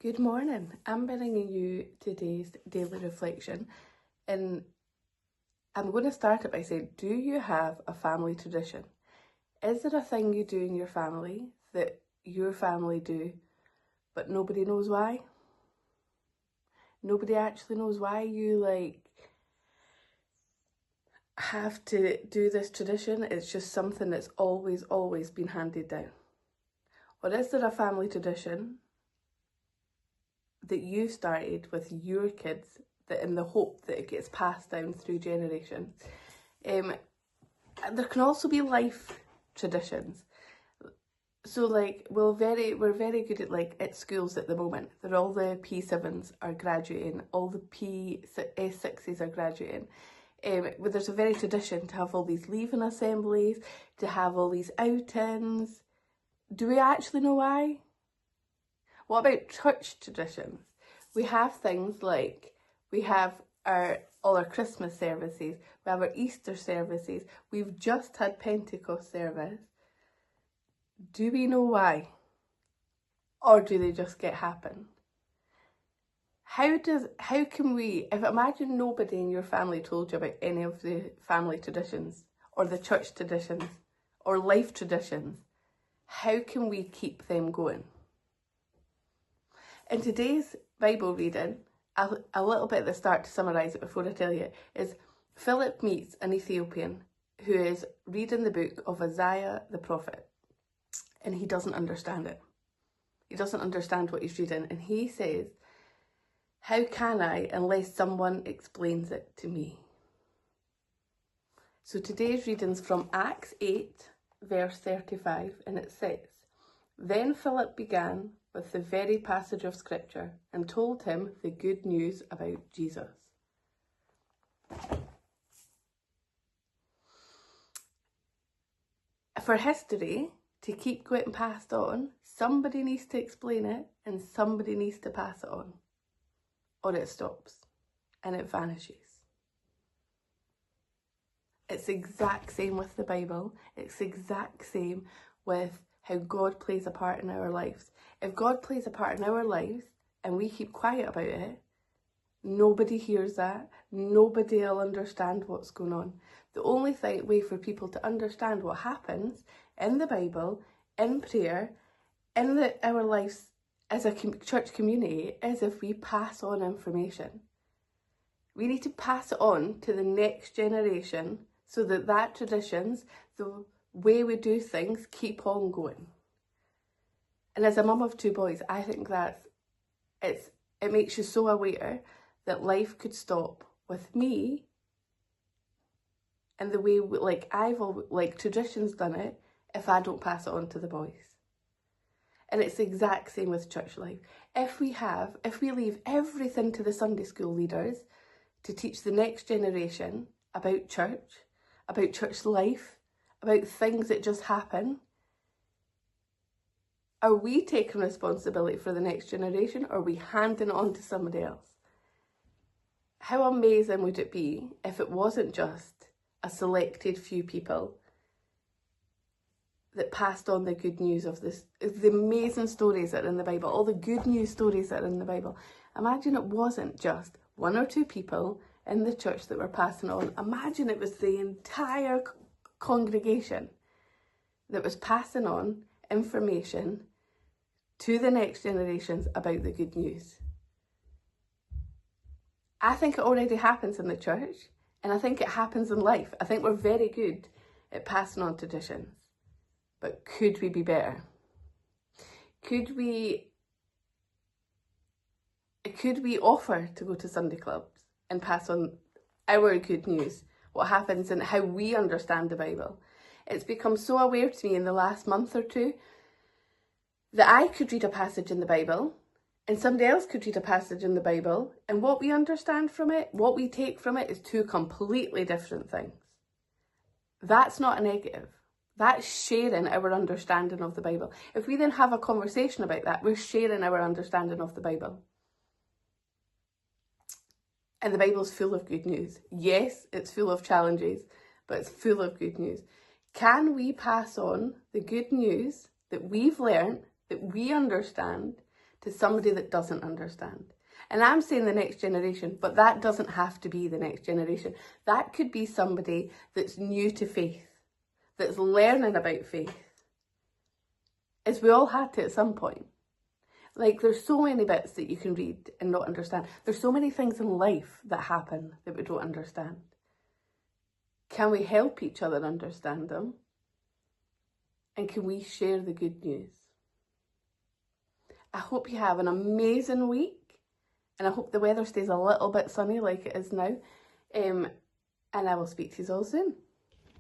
Good morning. I'm bringing you today's daily reflection, and I'm going to start it by saying, do you have a family tradition? Is there a thing you do in your family that your family do, but nobody knows why? Nobody actually knows why you have to do this tradition. It's just something that's always been handed down. Or is there a family tradition that you started with your kids, that in the hope that it gets passed down through generations? There can also be life traditions. So we're very good at schools at the moment. All the P7s are graduating, all the S6s are graduating. But there's a very tradition to have all these leaving assemblies, to have all these outings. Do we actually know why? What about church traditions? We have things like, we have all our Christmas services, we have our Easter services, we've just had Pentecost service. Do we know why? Or do they just happen? How can we, imagine nobody in your family told you about any of the family traditions, or the church traditions, or life traditions, how can we keep them going? In today's Bible reading, a little bit at the start to summarise it before I tell you, is Philip meets an Ethiopian who is reading the book of Isaiah the prophet, and he doesn't understand it. He doesn't understand what he's reading, and he says, "How can I unless someone explains it to me?" So today's reading's from Acts 8, verse 35, and it says, "Then Philip began with the very passage of scripture and told him the good news about Jesus." For history to keep getting passed on, somebody needs to explain it and somebody needs to pass it on, or it stops and it vanishes. It's the exact same with the Bible. It's the exact same with how God plays a part in our lives. If God plays a part in our lives and we keep quiet about it, nobody hears that. Nobody will understand what's going on. The only way for people to understand what happens in the Bible, in prayer, in our lives as a church community, is if we pass on information. We need to pass it on to the next generation so that traditions, the way we do things, keep on going. And as a mum of two boys, I think it makes you so aware that life could stop with me and the way tradition's done it, if I don't pass it on to the boys. And it's the exact same with church life. If we leave everything to the Sunday school leaders to teach the next generation about church life, about things that just happen, are we taking responsibility for the next generation, or are we handing it on to somebody else? How amazing would it be if it wasn't just a selected few people that passed on the good news of the amazing stories that are in the Bible, all the good news stories that are in the Bible. Imagine it wasn't just one or two people in the church that were passing on. Imagine it was the entire congregation that was passing on information to the next generations about the good news. I think it already happens in the church, and I think it happens in life. I think we're very good at passing on traditions. But could we be better? Could we offer to go to Sunday clubs and pass on our good news, what happens and how we understand the Bible? It's become so aware to me in the last month or two that I could read a passage in the Bible and somebody else could read a passage in the Bible, and what we understand from it, what we take from it, is two completely different things. That's not a negative. That's sharing our understanding of the Bible. If we then have a conversation about that, we're sharing our understanding of the Bible. And the Bible's full of good news. Yes, it's full of challenges, but it's full of good news. Can we pass on the good news that we've learned, that we understand, to somebody that doesn't understand. And I'm saying the next generation, but that doesn't have to be the next generation. That could be somebody that's new to faith, that's learning about faith, as we all had to at some point. Like, there's so many bits that you can read and not understand. There's so many things in life that happen that we don't understand. Can we help each other understand them? And can we share the good news? I hope you have an amazing week, and I hope the weather stays a little bit sunny like it is now. And I will speak to you all soon.